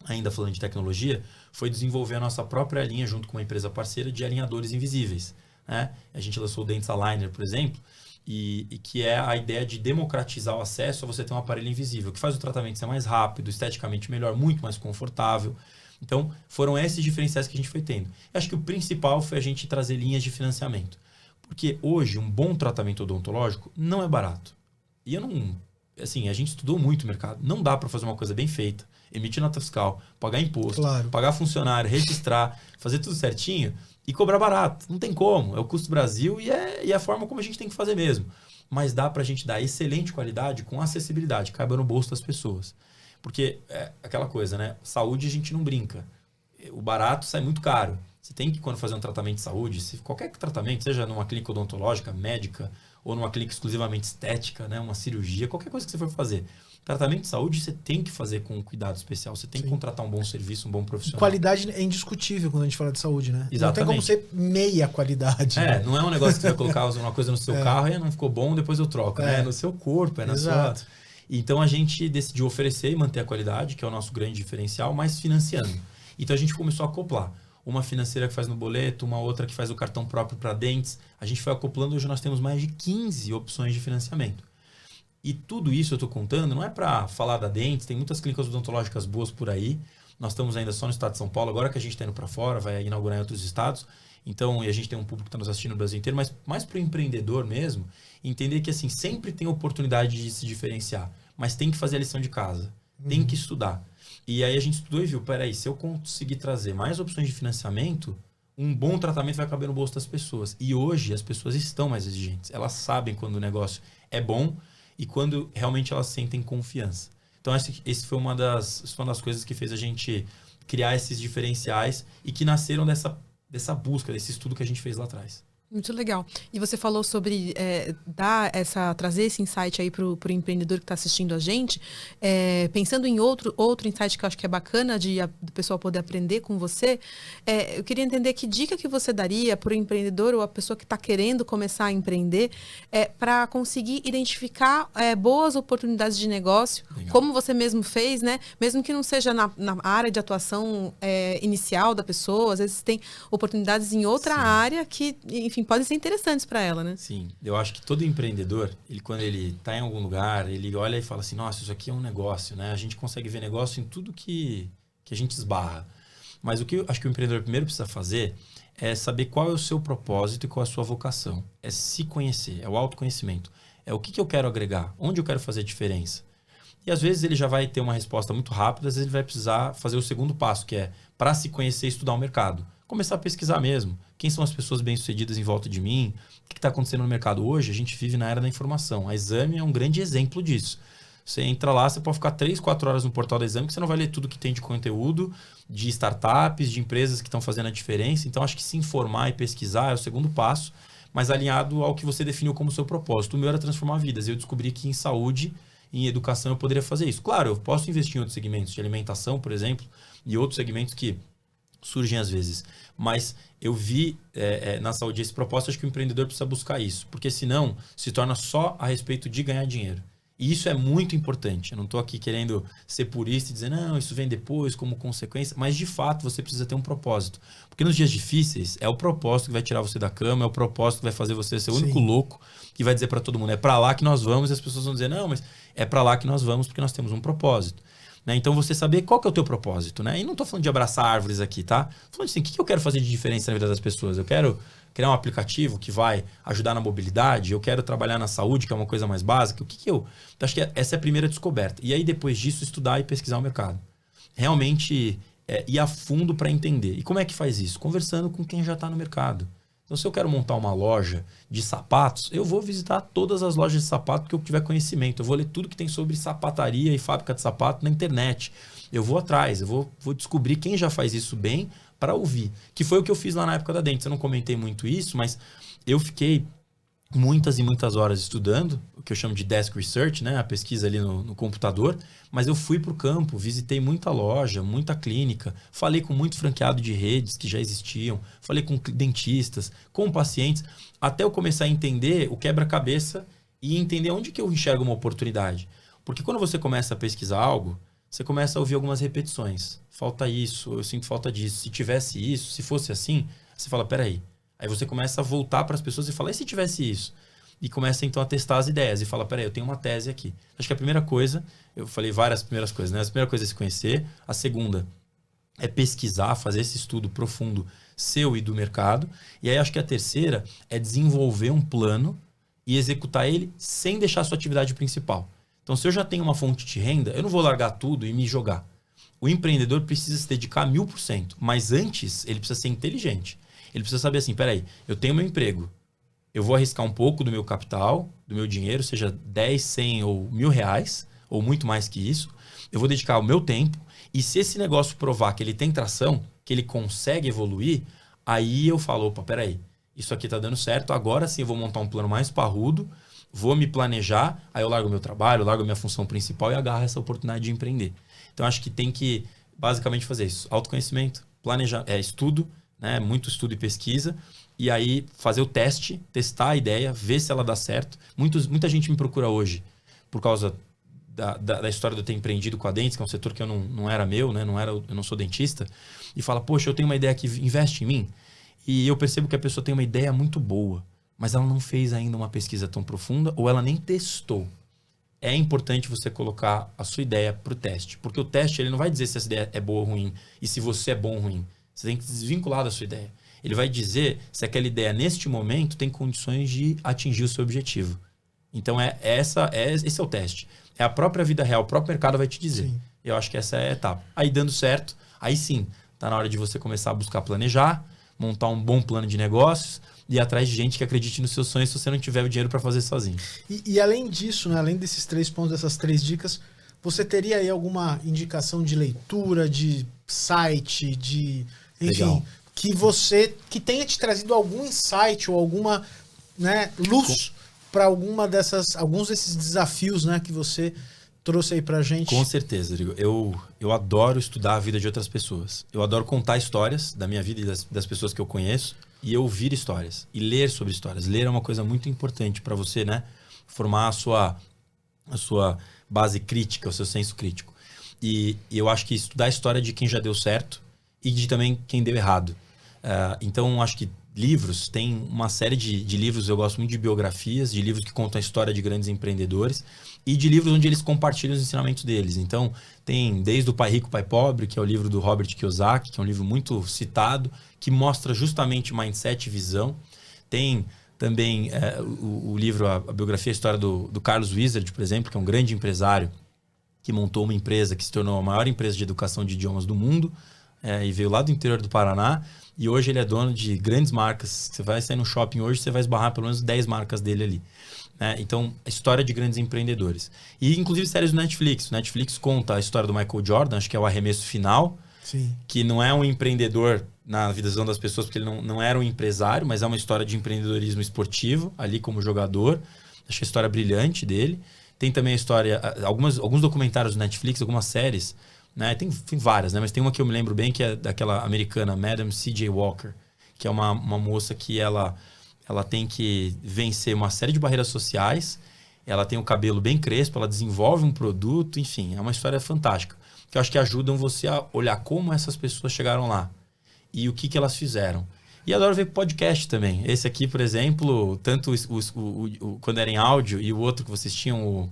ainda falando de tecnologia, foi desenvolver a nossa própria linha junto com uma empresa parceira de alinhadores invisíveis. Né? A gente lançou o Dents Aligner, por exemplo, e que é a ideia de democratizar o acesso a você ter um aparelho invisível, que faz o tratamento ser mais rápido, esteticamente melhor, muito mais confortável. Então, foram esses diferenciais que a gente foi tendo. Eu acho que o principal foi a gente trazer linhas de financiamento. Porque hoje, um bom tratamento odontológico não é barato. E eu não... Assim, a gente estudou muito o mercado. Não dá para fazer uma coisa bem feita, emitir nota fiscal, pagar imposto, pagar funcionário, registrar, fazer tudo certinho e cobrar barato. Não tem como. É o custo Brasil e é a forma como a gente tem que fazer mesmo. Mas dá para a gente dar excelente qualidade com acessibilidade, caiba no bolso das pessoas. Porque é aquela coisa, né? Saúde a gente não brinca. O barato sai muito caro. Você tem que, quando fazer um tratamento de saúde, qualquer tratamento, seja numa clínica odontológica, médica, ou numa clínica exclusivamente estética, né? Uma cirurgia, qualquer coisa que você for fazer. Tratamento de saúde você tem que fazer com um cuidado especial. Você tem que contratar um bom serviço, um bom profissional. Qualidade é indiscutível quando a gente fala de saúde, né? Exatamente. Não tem como ser meia qualidade. É, não é um negócio que você vai colocar uma coisa no seu carro e não ficou bom, depois eu troco. É no seu corpo, é na sua... Então, a gente decidiu oferecer e manter a qualidade, que é o nosso grande diferencial, mas financiando. Então, a gente começou a acoplar. Uma financeira que faz no boleto, uma outra que faz o cartão próprio para dentes. A gente foi acoplando, hoje nós temos mais de 15 opções de financiamento. E tudo isso eu estou contando, não é para falar da Dentes, tem muitas clínicas odontológicas boas por aí. Nós estamos ainda só no estado de São Paulo, agora que a gente está indo para fora, vai inaugurar em outros estados. Então, e a gente tem um público que está nos assistindo no Brasil inteiro, mas mais para o empreendedor mesmo, entender que assim, sempre tem oportunidade de se diferenciar, mas tem que fazer a lição de casa, tem que estudar. E aí a gente estudou e viu, peraí, se eu conseguir trazer mais opções de financiamento, um bom tratamento vai caber no bolso das pessoas. E hoje as pessoas estão mais exigentes, elas sabem quando o negócio é bom e quando realmente elas sentem confiança. Então esse foi uma das coisas que fez a gente criar esses diferenciais e que nasceram dessa busca, desse estudo que a gente fez lá atrás. Muito legal. E você falou sobre trazer esse insight aí pro empreendedor que está assistindo a gente. Pensando em outro insight que eu acho que é bacana do pessoal poder aprender com você, eu queria entender que dica que você daria para o empreendedor ou a pessoa que está querendo começar a empreender para conseguir identificar boas oportunidades de negócio, legal. Como você mesmo fez, né? Mesmo que não seja na área de atuação inicial da pessoa, às vezes tem oportunidades em outra área que, enfim, podem ser interessantes para ela, né? Sim, eu acho que todo empreendedor, quando ele está em algum lugar, ele olha e fala assim, nossa, isso aqui é um negócio, né? A gente consegue ver negócio em tudo que a gente esbarra. Mas o que eu acho que o empreendedor primeiro precisa fazer é saber qual é o seu propósito e qual é a sua vocação. É se conhecer, é o autoconhecimento. É o que eu quero agregar, onde eu quero fazer diferença. E às vezes ele já vai ter uma resposta muito rápida, às vezes ele vai precisar fazer o segundo passo, que é para se conhecer e estudar o mercado. Começar a pesquisar mesmo. Quem são as pessoas bem-sucedidas em volta de mim? O que está acontecendo no mercado hoje? A gente vive na era da informação. A Exame é um grande exemplo disso. Você entra lá, você pode ficar 3, 4 horas no portal da Exame, que você não vai ler tudo que tem de conteúdo, de startups, de empresas que estão fazendo a diferença. Então, acho que se informar e pesquisar é o segundo passo, mas alinhado ao que você definiu como seu propósito. O meu era transformar vidas. Eu descobri que em saúde, em educação, eu poderia fazer isso. Claro, eu posso investir em outros segmentos, de alimentação, por exemplo, e outros segmentos que surgem às vezes. Mas eu vi na saúde esse propósito, acho que o empreendedor precisa buscar isso, porque senão se torna só a respeito de ganhar dinheiro. E isso é muito importante. Eu não estou aqui querendo ser purista e dizer, não, isso vem depois como consequência, mas de fato você precisa ter um propósito. Porque nos dias difíceis é o propósito que vai tirar você da cama, é o propósito que vai fazer você ser o único louco que vai dizer para todo mundo, é para lá que nós vamos, e as pessoas vão dizer, não, mas é para lá que nós vamos porque nós temos um propósito. Né? Então você saber qual que é o teu propósito, né? E não estou falando de abraçar árvores aqui, tá? Tô falando assim, o que eu quero fazer de diferença na vida das pessoas? Eu quero criar um aplicativo que vai ajudar na mobilidade, eu quero trabalhar na saúde, que é uma coisa mais básica, o que que eu... Então, acho que essa é a primeira descoberta. E aí, depois disso, estudar e pesquisar o mercado. Realmente, ir a fundo para entender. E como é que faz isso? Conversando com quem já está no mercado. Então, se eu quero montar uma loja de sapatos, eu vou visitar todas as lojas de sapato que eu tiver conhecimento. Eu vou ler tudo que tem sobre sapataria e fábrica de sapato na internet. Eu vou atrás, eu vou descobrir quem já faz isso bem para ouvir. Que foi o que eu fiz lá na época da Dentes. Eu não comentei muito isso, mas eu fiquei muitas e muitas horas estudando, o que eu chamo de desk research, né? A pesquisa ali no computador. Mas eu fui para o campo, visitei muita loja, muita clínica, falei com muito franqueado de redes que já existiam, falei com dentistas, com pacientes, até eu começar a entender o quebra-cabeça e entender onde que eu enxergo uma oportunidade. Porque quando você começa a pesquisar algo, você começa a ouvir algumas repetições. Falta isso, eu sinto falta disso. Se tivesse isso, se fosse assim, você fala, peraí. Aí você começa a voltar para as pessoas e fala, e se tivesse isso? E começa então a testar as ideias e fala, peraí, eu tenho uma tese aqui. Acho que a primeira coisa, eu falei várias primeiras coisas, né? A primeira coisa é se conhecer, a segunda é pesquisar, fazer esse estudo profundo seu e do mercado. E aí acho que a terceira é desenvolver um plano e executar ele sem deixar a sua atividade principal. Então, se eu já tenho uma fonte de renda, eu não vou largar tudo e me jogar. O empreendedor precisa se dedicar 1000%, mas antes ele precisa ser inteligente. Ele precisa saber assim, peraí, eu tenho meu emprego, eu vou arriscar um pouco do meu capital, do meu dinheiro, seja 10, 100 ou R$1.000, ou muito mais que isso. Eu vou dedicar o meu tempo. E se esse negócio provar que ele tem tração, que ele consegue evoluir, aí eu falo, opa, peraí, isso aqui tá dando certo, agora sim eu vou montar um plano mais parrudo, vou me planejar, aí eu largo meu trabalho, eu largo minha função principal e agarro essa oportunidade de empreender. Então, acho que tem que, basicamente, fazer isso. Autoconhecimento, planejar, estudo, né? Muito estudo e pesquisa. E aí fazer o teste, testar a ideia, ver se ela dá certo. Muita gente me procura hoje por causa da história de eu ter empreendido com a Dentes, que é um setor que eu não era meu, né? Eu não sou dentista. E fala, poxa, eu tenho uma ideia que investe em mim. E eu percebo que a pessoa tem uma ideia muito boa, mas ela não fez ainda uma pesquisa tão profunda ou ela nem testou. É importante você colocar a sua ideia para o teste. Porque o teste ele não vai dizer se essa ideia é boa ou ruim e se você é bom ou ruim. Você tem que desvincular da sua ideia. Ele vai dizer se aquela ideia, neste momento, tem condições de atingir o seu objetivo. Então, esse é o teste. É a própria vida real, o próprio mercado vai te dizer. Sim. Eu acho que essa é a etapa. Aí, dando certo, aí sim, está na hora de você começar a buscar planejar, montar um bom plano de negócios e ir atrás de gente que acredite nos seus sonhos se você não tiver o dinheiro para fazer sozinho. E além disso, né, além desses 3 pontos, dessas 3 dicas, você teria aí alguma indicação de leitura, de site, de... Enfim, legal. Que tenha te trazido algum insight ou alguma, né, luz para alguns desses desafios, né, que você trouxe aí pra gente? Com certeza, Rodrigo. Eu adoro estudar a vida de outras pessoas. Eu adoro contar histórias da minha vida e das pessoas que eu conheço e ouvir histórias e ler sobre histórias. Ler é uma coisa muito importante para você, né, formar a sua base crítica, o seu senso crítico. E eu acho que estudar a história de quem já deu certo e de também quem deu errado. Então, acho que livros, tem uma série de livros, eu gosto muito de biografias, de livros que contam a história de grandes empreendedores e de livros onde eles compartilham os ensinamentos deles. Então, tem desde o Pai Rico, Pai Pobre, que é o livro do Robert Kiyosaki, que é um livro muito citado, que mostra justamente mindset e visão. Tem também o livro, a biografia, a história do Carlos Wizard, por exemplo, que é um grande empresário que montou uma empresa que se tornou a maior empresa de educação de idiomas do mundo, e veio lá do interior do Paraná. E hoje ele é dono de grandes marcas. Você vai sair no shopping hoje, você vai esbarrar pelo menos 10 marcas dele ali. Então, a história de grandes empreendedores. E, inclusive, séries do Netflix. O Netflix conta a história do Michael Jordan, acho que é o Arremesso Final. Sim. Que não é um empreendedor na visão das pessoas, porque ele não era um empresário, mas é uma história de empreendedorismo esportivo, ali como jogador. Acho a história brilhante dele. Tem também a história... Alguns documentários do Netflix, algumas séries... Né? Tem várias, né? Mas tem uma que eu me lembro bem, que é daquela americana, Madam C.J. Walker, que é uma moça que ela tem que vencer uma série de barreiras sociais, ela tem o cabelo bem crespo, ela desenvolve um produto, enfim, é uma história fantástica, que eu acho que ajudam você a olhar como essas pessoas chegaram lá e o que elas fizeram. E adoro ver podcast também. Esse aqui, por exemplo, tanto quando era em áudio e o outro que vocês tinham,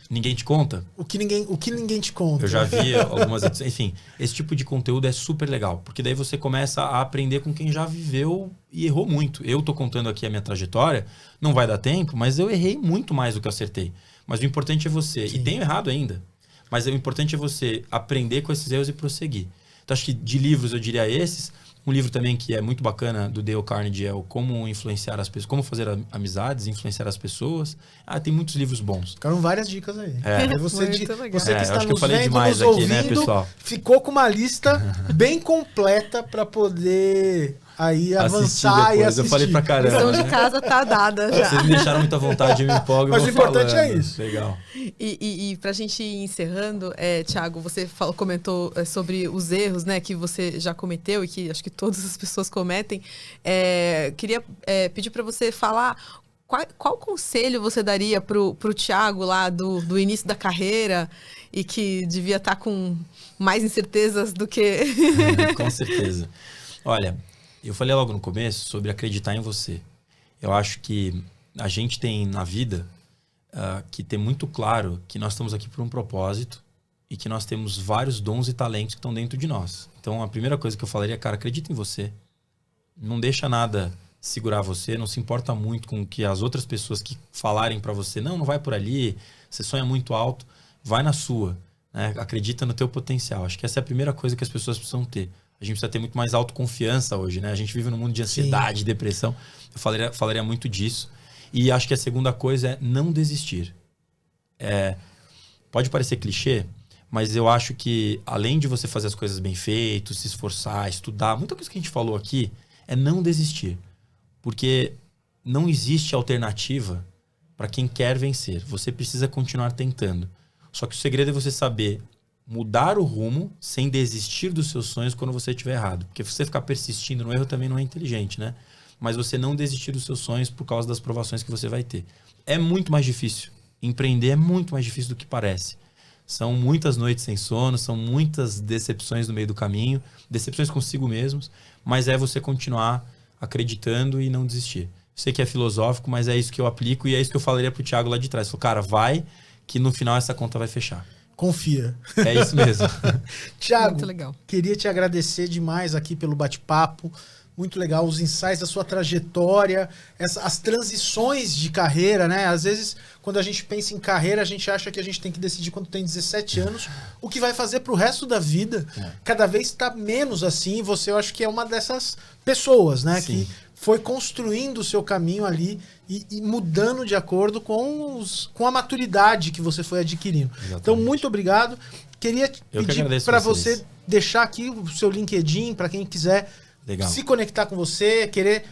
Ninguém te conta? O que ninguém te conta. Eu já vi algumas edições. Enfim, esse tipo de conteúdo é super legal. Porque daí você começa a aprender com quem já viveu e errou muito. Eu tô contando aqui a minha trajetória, não vai dar tempo, mas eu errei muito mais do que eu acertei. Mas o importante é você... Sim. E tenho errado ainda. Mas o importante é você aprender com esses erros e prosseguir. Então, acho que de livros eu diria esses. Um livro também que é muito bacana do Dale Carnegie é o Como Influenciar as Pessoas, Como Fazer Amizades, Influenciar as Pessoas. Tem muitos livros bons. Ficaram várias dicas aí. Você que está acho que eu nos falei vendo, demais nos aqui, ouvindo, né, pessoal? ficou com uma lista bem completa para poder aí avançar e assistir. Eu falei pra caramba. A lição de né? casa tá dada já. Vocês me deixaram muita vontade, eu me empolgo. Mas o importante é isso. Legal. E pra gente ir encerrando, Thiago, você comentou sobre os erros, né, que você já cometeu e que acho que todas as pessoas cometem. Queria pedir para você falar qual conselho você daria pro Thiago lá do início da carreira e que devia estar com mais incertezas do que... Com certeza. Olha, eu falei logo no começo sobre acreditar em você. Eu acho que a gente tem na vida que ter muito claro que nós estamos aqui por um propósito e que nós temos vários dons e talentos que estão dentro de nós. Então, a primeira coisa que eu falaria, cara, acredita em você. Não deixa nada segurar você, não se importa muito com o que as outras pessoas que falarem para você, não vai por ali, você sonha muito alto, vai na sua, né? Acredita no teu potencial. Acho que essa é a primeira coisa que as pessoas precisam ter. A gente precisa ter muito mais autoconfiança hoje, né? A gente vive num mundo de ansiedade, depressão. Eu falaria muito disso. E acho que a segunda coisa é não desistir. Pode parecer clichê, mas eu acho que além de você fazer as coisas bem feitas, se esforçar, estudar, muita coisa que a gente falou aqui é não desistir. Porque não existe alternativa para quem quer vencer. Você precisa continuar tentando. Só que o segredo é você saber mudar o rumo sem desistir dos seus sonhos quando você estiver errado. Porque você ficar persistindo no erro também não é inteligente, né? Mas você não desistir dos seus sonhos por causa das provações que você vai ter. É muito mais difícil. Empreender é muito mais difícil do que parece. São muitas noites sem sono, são muitas decepções no meio do caminho, decepções consigo mesmos, mas é você continuar acreditando e não desistir. Sei que é filosófico, mas é isso que eu aplico e é isso que eu falaria pro Thiago lá de trás. Falei, cara, vai que no final essa conta vai fechar. Confia. É isso mesmo. Thiago, muito legal. Queria te agradecer demais aqui pelo bate-papo. Muito legal, os insights da sua trajetória, as transições de carreira, né? Às vezes, quando a gente pensa em carreira, a gente acha que a gente tem que decidir quando tem 17 anos o que vai fazer pro resto da vida. Cada vez está menos assim. Você, eu acho que é uma dessas pessoas, né? Sim. Que foi construindo o seu caminho ali e mudando de acordo com a maturidade que você foi adquirindo. Exatamente. Então, muito obrigado. Queria pedir para você deixar aqui o seu LinkedIn, para quem quiser se conectar com você, querer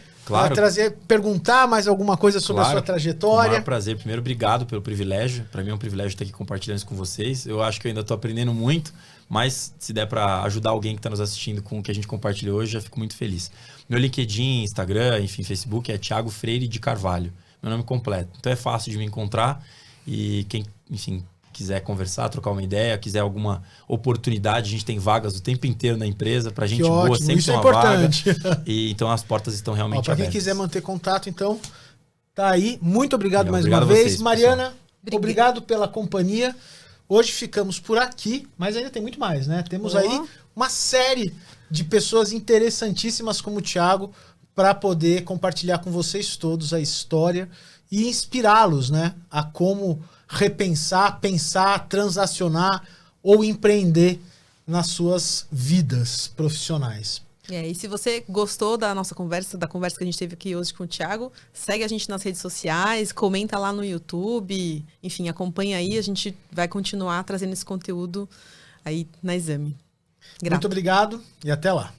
perguntar mais alguma coisa sobre a sua trajetória. Com o maior prazer. Primeiro, obrigado pelo privilégio. Para mim é um privilégio estar aqui compartilhando isso com vocês. Eu acho que eu ainda estou aprendendo muito, mas se der para ajudar alguém que está nos assistindo com o que a gente compartilhou hoje, já fico muito feliz. Meu LinkedIn, Instagram, enfim, Facebook é Thiago Freire de Carvalho. Meu nome completo. Então é fácil de me encontrar e quem, enfim, quiser conversar, trocar uma ideia, quiser alguma oportunidade, a gente tem vagas o tempo inteiro na empresa, pra gente boa, ótimo, sempre isso tem é uma importante. vaga. E então as portas estão realmente pra abertas. Quem quiser manter contato, então, tá aí. Muito obrigado mais obrigado uma vez. Vocês, Mariana, obrigado pela companhia. Hoje ficamos por aqui, mas ainda tem muito mais, né? Temos aí uma série de pessoas interessantíssimas como o Thiago para poder compartilhar com vocês todos a história e inspirá-los, né, a como repensar, pensar, transacionar ou empreender nas suas vidas profissionais. E se você gostou da nossa conversa, da conversa que a gente teve aqui hoje com o Thiago, segue a gente nas redes sociais, comenta lá no YouTube, enfim, acompanha aí, a gente vai continuar trazendo esse conteúdo aí na Exame. Muito obrigado e até lá.